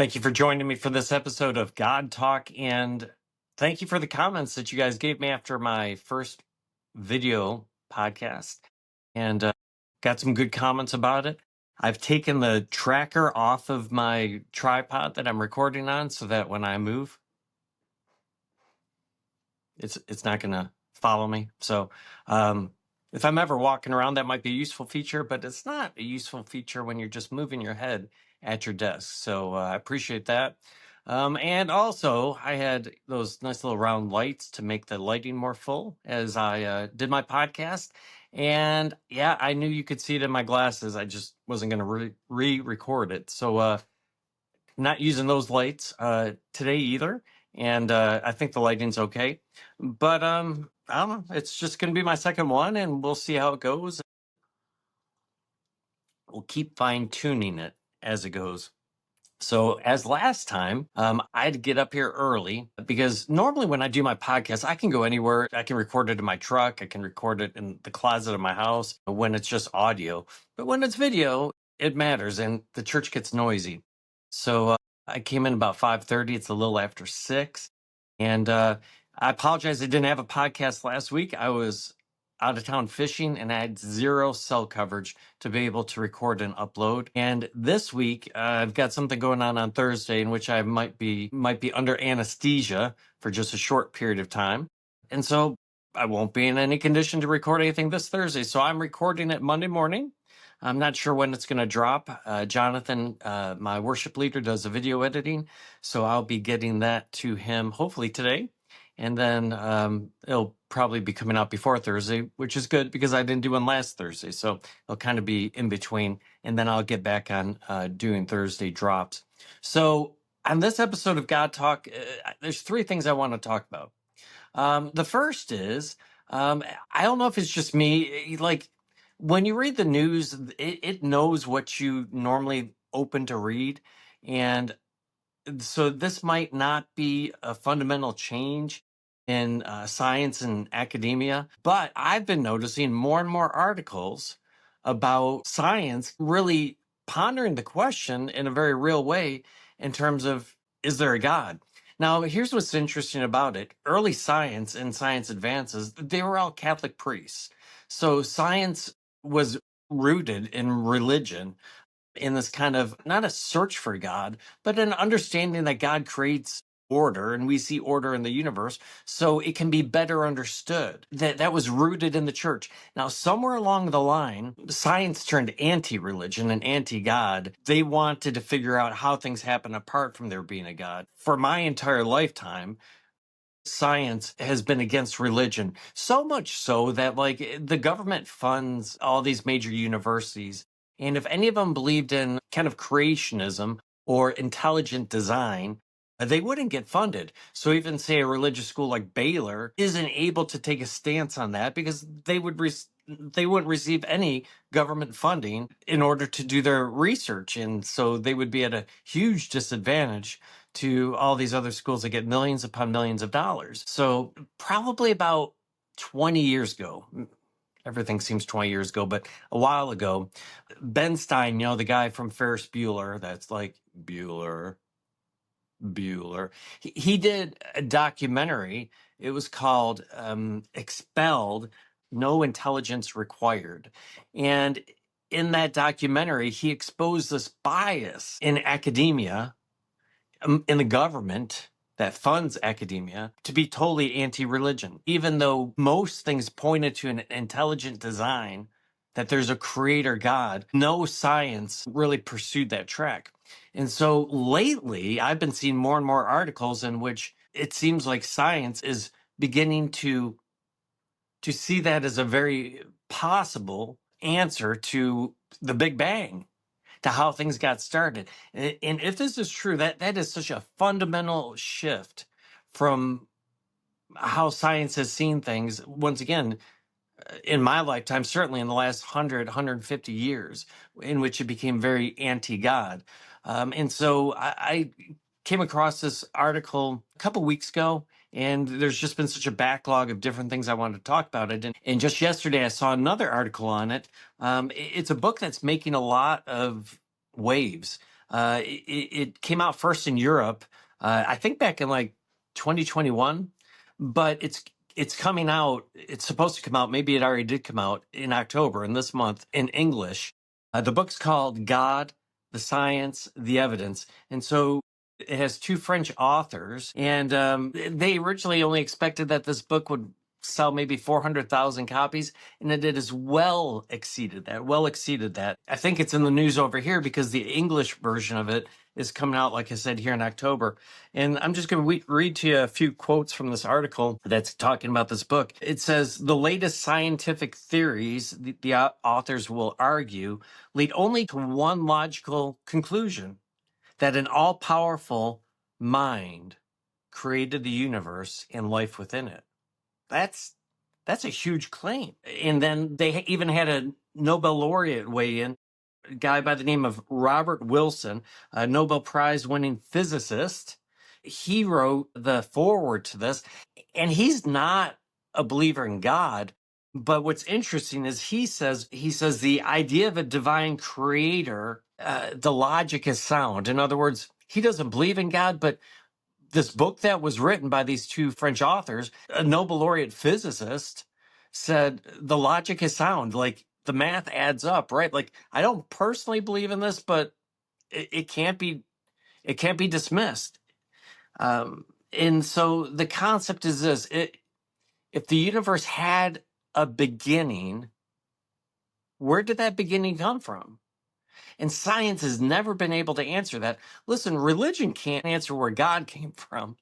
Thank you for joining me for this episode of God Talk, and thank you for the comments that you guys gave me after my first video podcast, and got some good comments about it. I've taken the tracker off of my tripod that I'm recording on so that when I move, it's not going to follow me. So if I'm ever walking around, that might be a useful feature, but it's not a useful feature when you're just moving your head at your desk. So I appreciate that. And also, I had those nice little round lights to make the lighting more full as I did my podcast. And yeah, I knew you could see it in my glasses. I just wasn't going to re-record it. So not using those lights today either. And I think the lighting's okay. But I don't know. It's just going to be my second one, and we'll see how it goes. We'll keep fine tuning it as it goes. So as last time, I had to get up here early because normally when I do my podcast, I can go anywhere. I can record it in my truck. I can record it in the closet of my house when it's just audio. But when it's video, it matters, and the church gets noisy. So I came in about 5:30. It's a little after 6. And I apologize. I didn't have a podcast last week. I was out of town fishing and I had zero cell coverage to be able to record and upload. And this week, I've got something going on Thursday in which I might be under anesthesia for just a short period of time. And so I won't be in any condition to record anything this Thursday. So I'm recording it Monday morning. I'm not sure when it's going to drop. Jonathan, my worship leader, does the video editing. So I'll be getting that to him hopefully today. And then it'll probably be coming out before Thursday, which is good because I didn't do one last Thursday. So it'll kind of be in between. And then I'll get back on doing Thursday drops. So on this episode of God Talk, there's 3 things I want to talk about. The first is, I don't know if it's just me, like when you read the news, it knows what you normally open to read. And so this might not be a fundamental change in science and academia, but I've been noticing more and more articles about science really pondering the question in a very real way in terms of, is there a God? Now, here's what's interesting about it. Early science and science advances, they were all Catholic priests. So science was rooted in religion, in this kind of not a search for God, but an understanding that God creates order and we see order in the universe so it can be better understood. That was rooted in the church. Now, somewhere along the line, science turned anti-religion and anti-God. They wanted to figure out how things happen apart from there being a God. For my entire lifetime, science has been against religion, so much so that like the government funds all these major universities. And if any of them believed in kind of creationism or intelligent design, they wouldn't get funded. So even say a religious school like Baylor isn't able to take a stance on that because they wouldn't receive any government funding in order to do their research. And so they would be at a huge disadvantage to all these other schools that get millions upon millions of dollars. So probably about 20 years ago, everything seems 20 years ago, but a while ago, Ben Stein, the guy from Ferris Bueller, that's like Bueller, he did a documentary. It was called Expelled, No Intelligence Required. And in that documentary, he exposed this bias in academia, in the government that funds academia, to be totally anti-religion, even though most things pointed to an intelligent design, that there's a creator God. No science really pursued that track. And so lately, I've been seeing more and more articles in which it seems like science is beginning to see that as a very possible answer to the Big Bang, to how things got started. And if this is true, that is such a fundamental shift from how science has seen things, once again, in my lifetime, certainly in the last 150 years, in which it became very anti-God. And so I came across this article a couple weeks ago, and there's just been such a backlog of different things I wanted to talk about it. And just yesterday, I saw another article on it. It's a book that's making a lot of waves. It came out first in Europe, I think back in like 2021, but it's coming out. It's supposed to come out. Maybe it already did come out in October in this month in English. The book's called God, the Science, the Evidence. And so it has two French authors, and they originally only expected that this book would sell maybe 400,000 copies, and it has well exceeded that. I think it's in the news over here because the English version of it is coming out, like I said, here in October. And I'm just going to read to you a few quotes from this article that's talking about this book. It says, the latest scientific theories, the authors will argue, lead only to one logical conclusion, that an all-powerful mind created the universe and life within it. That's a huge claim. And then they even had a Nobel laureate weigh in, a guy by the name of Robert Wilson, a Nobel Prize winning physicist. He wrote the foreword to this, and he's not a believer in God. But what's interesting is he says the idea of a divine creator, the logic is sound. In other words, he doesn't believe in God, but this book that was written by these two French authors, a Nobel laureate physicist, said the logic is sound. Like the math adds up, right? Like I don't personally believe in this, but it can't be dismissed. And so the concept is this: if the universe had a beginning, where did that beginning come from? And science has never been able to answer that. Listen, religion can't answer where God came from.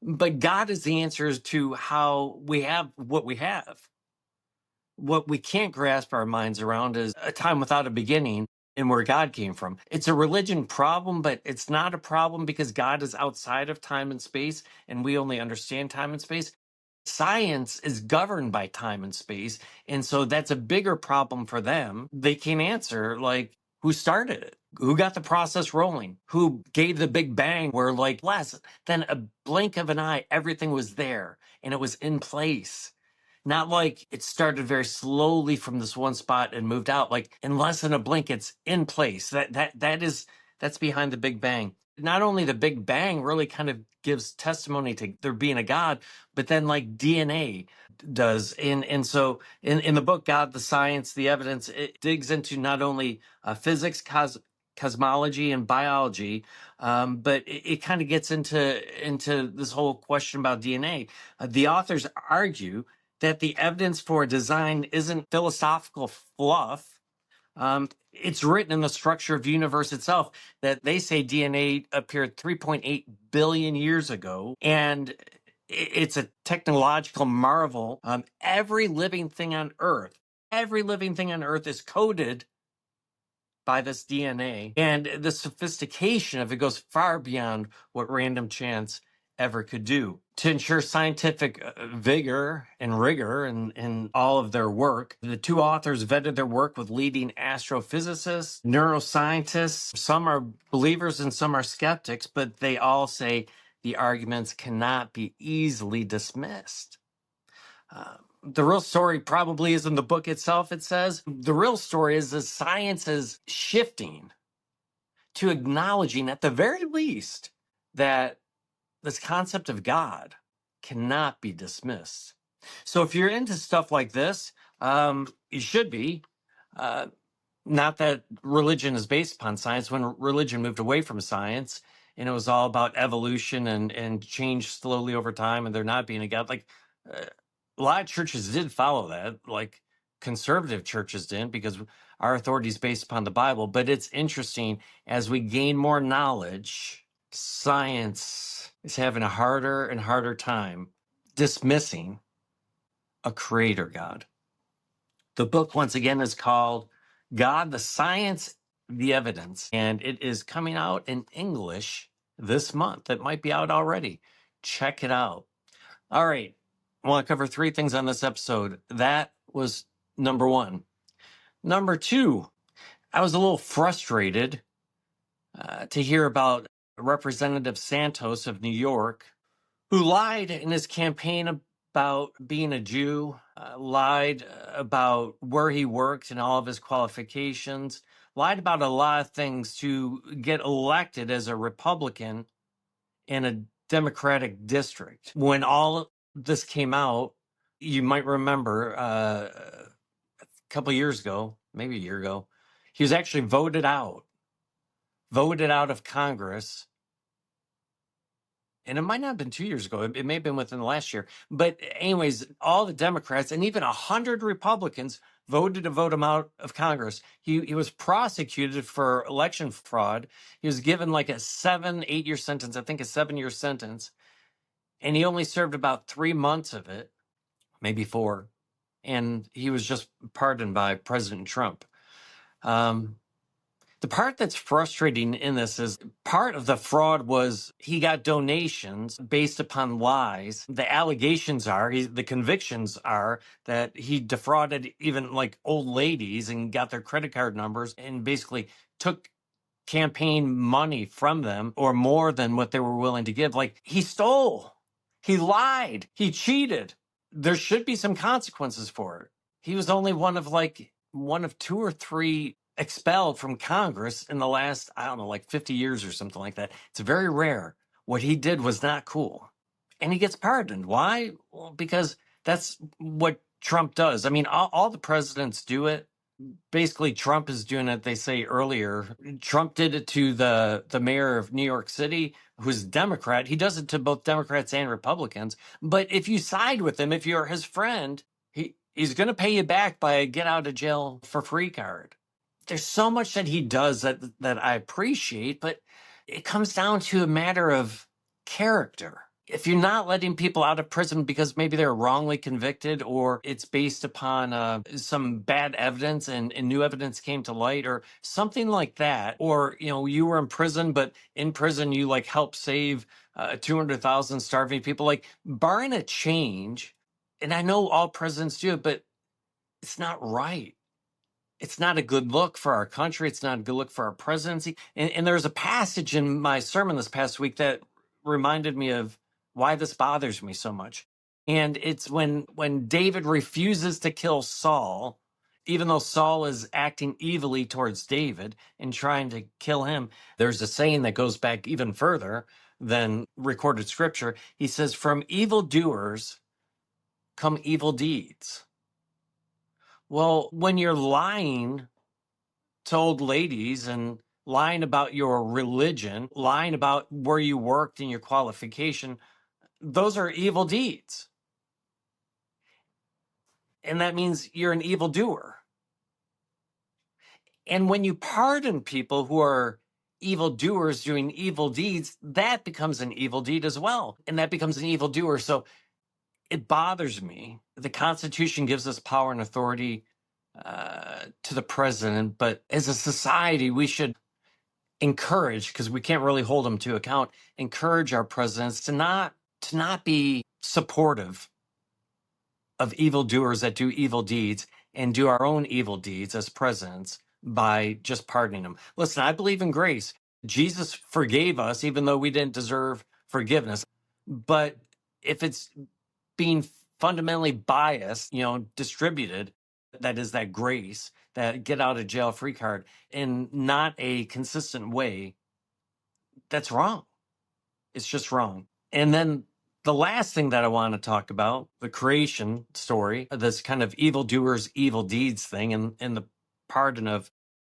But God is the answer to how we have what we have. What we can't grasp our minds around is a time without a beginning and where God came from. It's a religion problem, but it's not a problem because God is outside of time and space, and we only understand time and space. Science is governed by time and space, and so that's a bigger problem for them. They can't answer, like, who started it? Who got the process rolling? Who gave the big bang where, like, less than a blink of an eye, everything was there and it was in place? Not like it started very slowly from this one spot and moved out. Like in less than a blink, it's in place. That's behind the Big Bang. Not only the Big Bang really kind of gives testimony to there being a God, but then like DNA does. And so in the book, God, the Science, the Evidence, it digs into not only physics, cosmology, and biology, but it kind of gets into this whole question about DNA. The authors argue that the evidence for design isn't philosophical fluff. It's written in the structure of the universe itself, that they say DNA appeared 3.8 billion years ago, and it's a technological marvel. Every living thing on Earth is coded by this DNA, and the sophistication of it goes far beyond what random chance ever could do. To ensure scientific vigor and rigor in all of their work, the two authors vetted their work with leading astrophysicists, neuroscientists. Some are believers and some are skeptics, but they all say the arguments cannot be easily dismissed. The real story probably is in the book itself, it says. The real story is that science is shifting to acknowledging, at the very least, that this concept of God cannot be dismissed. So if you're into stuff like this, you should be. Not that religion is based upon science. When religion moved away from science and it was all about evolution and change slowly over time and there not being a God, like a lot of churches did follow that, like conservative churches didn't, because our authority is based upon the Bible. But it's interesting, as we gain more knowledge, science is having a harder and harder time dismissing a creator God. The book, once again, is called God, the Science, the Evidence, and it is coming out in English this month. It might be out already. Check it out. All right. I want to cover three things on this episode. That was number one. Number two, I was a little frustrated to hear about Representative Santos of New York, who lied in his campaign about being a Jew, lied about where he worked and all of his qualifications, lied about a lot of things to get elected as a Republican in a Democratic district. When all this came out, you might remember a couple of years ago, maybe a year ago, he was actually voted out of Congress. And it might not have been 2 years ago. It may have been within the last year. But anyways, all the Democrats and even 100 Republicans voted to vote him out of Congress. He was prosecuted for election fraud. He was given like a 7-8 year sentence, I think a 7 year sentence. And he only served about 3 months of it, maybe 4. And he was just pardoned by President Trump. The part that's frustrating in this is part of the fraud was he got donations based upon lies. The allegations are, the convictions are that he defrauded even like old ladies and got their credit card numbers and basically took campaign money from them or more than what they were willing to give. Like he stole, he lied, he cheated. There should be some consequences for it. He was only one of 2 or 3 expelled from Congress in the last, I don't know, like 50 years or something like that. It's very rare. What he did was not cool. And he gets pardoned. Why? Well, because that's what Trump does. I mean, all the presidents do it. Basically, Trump is doing it, they say earlier. Trump did it to the mayor of New York City, who's a Democrat. He does it to both Democrats and Republicans. But if you side with him, if you're his friend, he's going to pay you back by a get out of jail for free card. There's so much that he does that I appreciate, but it comes down to a matter of character. If you're not letting people out of prison because maybe they're wrongly convicted or it's based upon some bad evidence and new evidence came to light or something like that, or, you were in prison, but in prison you like helped save 200,000 starving people, like barring a change. And I know all presidents do it, but it's not right. It's not a good look for our country. It's not a good look for our presidency. And there's a passage in my sermon this past week that reminded me of why this bothers me so much. And it's when David refuses to kill Saul, even though Saul is acting evilly towards David and trying to kill him. There's a saying that goes back even further than recorded scripture. He says, "From evildoers come evil deeds." Well, when you're lying to old ladies and lying about your religion, lying about where you worked and your qualification, those are evil deeds. And that means you're an evildoer. And when you pardon people who are evildoers doing evil deeds, that becomes an evil deed as well. And that becomes an evildoer. So it bothers me. The Constitution gives us power and authority to the president, but as a society, we should encourage, because we can't really hold them to account, encourage our presidents to not be supportive of evildoers that do evil deeds and do our own evil deeds as presidents by just pardoning them. Listen, I believe in grace. Jesus forgave us even though we didn't deserve forgiveness. But if it's being fundamentally biased, distributed, that is that grace, that get out of jail free card in not a consistent way, that's wrong. It's just wrong. And then the last thing that I want to talk about, the creation story, this kind of evildoers, evil deeds thing, and the pardon of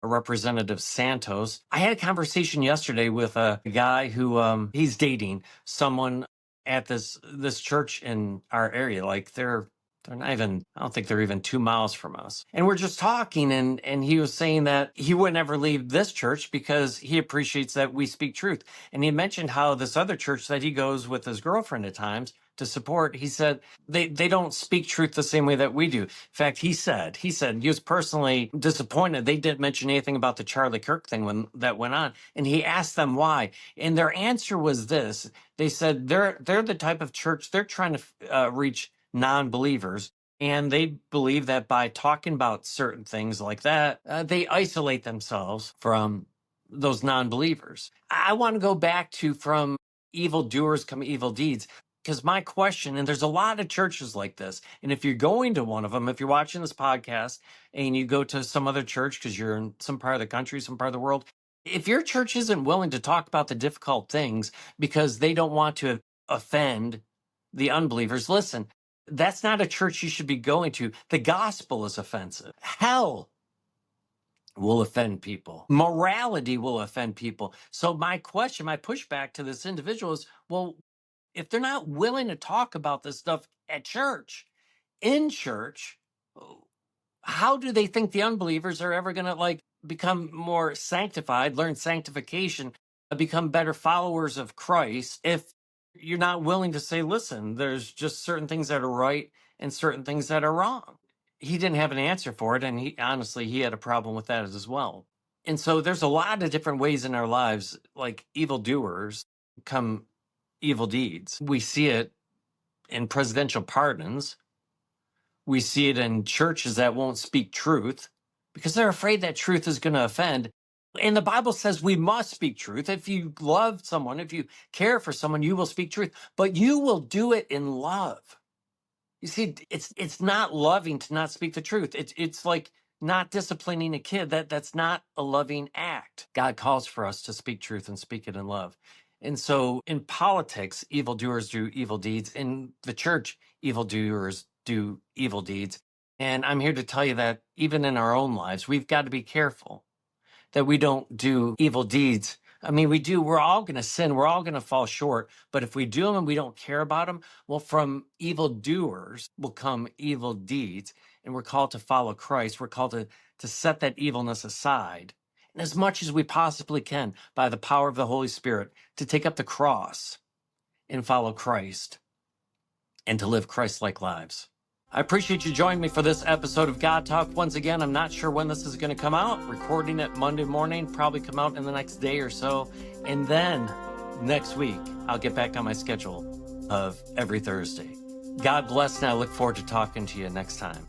Representative Santos. I had a conversation yesterday with a guy who he's dating someone at this church in our area. Like they're not even, I don't think they're even 2 miles from us. And we're just talking, and he was saying that he would never leave this church because he appreciates that we speak truth. And he mentioned how this other church that he goes with his girlfriend at times to support, he said they don't speak truth the same way that we do. In fact, he said he was personally disappointed they didn't mention anything about the Charlie Kirk thing when that went on. And he asked them why. And their answer was this. They said they're the type of church, they're trying to reach non-believers, and they believe that by talking about certain things like that, they isolate themselves from those non-believers. I want to go back to from evildoers come evil deeds. Because my question, and there's a lot of churches like this, and if you're going to one of them, if you're watching this podcast and you go to some other church because you're in some part of the country, some part of the world, if your church isn't willing to talk about the difficult things because they don't want to offend the unbelievers, listen, that's not a church you should be going to. The gospel is offensive. Hell will offend people. Morality will offend people. So my question, my pushback to this individual is, well, if they're not willing to talk about this stuff at church, in church, how do they think the unbelievers are ever going to like become more sanctified, learn sanctification, become better followers of Christ if you're not willing to say, listen, there's just certain things that are right and certain things that are wrong? He didn't have an answer for it, and he honestly he had a problem with that as well. And so there's a lot of different ways in our lives, like evildoers come evil deeds. We see it in presidential pardons. We see it in churches that won't speak truth because they're afraid that truth is going to offend. And the Bible says we must speak truth. If you love someone, if you care for someone, you will speak truth, but you will do it in love. You see, it's not loving to not speak the truth. It's like not disciplining a kid. That's not a loving act. God calls for us to speak truth and speak it in love. And so in politics, evildoers do evil deeds. In the church, evildoers do evil deeds. And I'm here to tell you that even in our own lives, we've got to be careful that we don't do evil deeds. I mean, we're all going to sin. We're all going to fall short. But if we do them and we don't care about them, well, from evildoers will come evil deeds. And we're called to follow Christ. We're called to set that evilness aside. And as much as we possibly can, by the power of the Holy Spirit, to take up the cross and follow Christ and to live Christ-like lives. I appreciate you joining me for this episode of God Talk. Once again, I'm not sure when this is going to come out. Recording it Monday morning, probably come out in the next day or so. And then next week, I'll get back on my schedule of every Thursday. God bless, and I look forward to talking to you next time.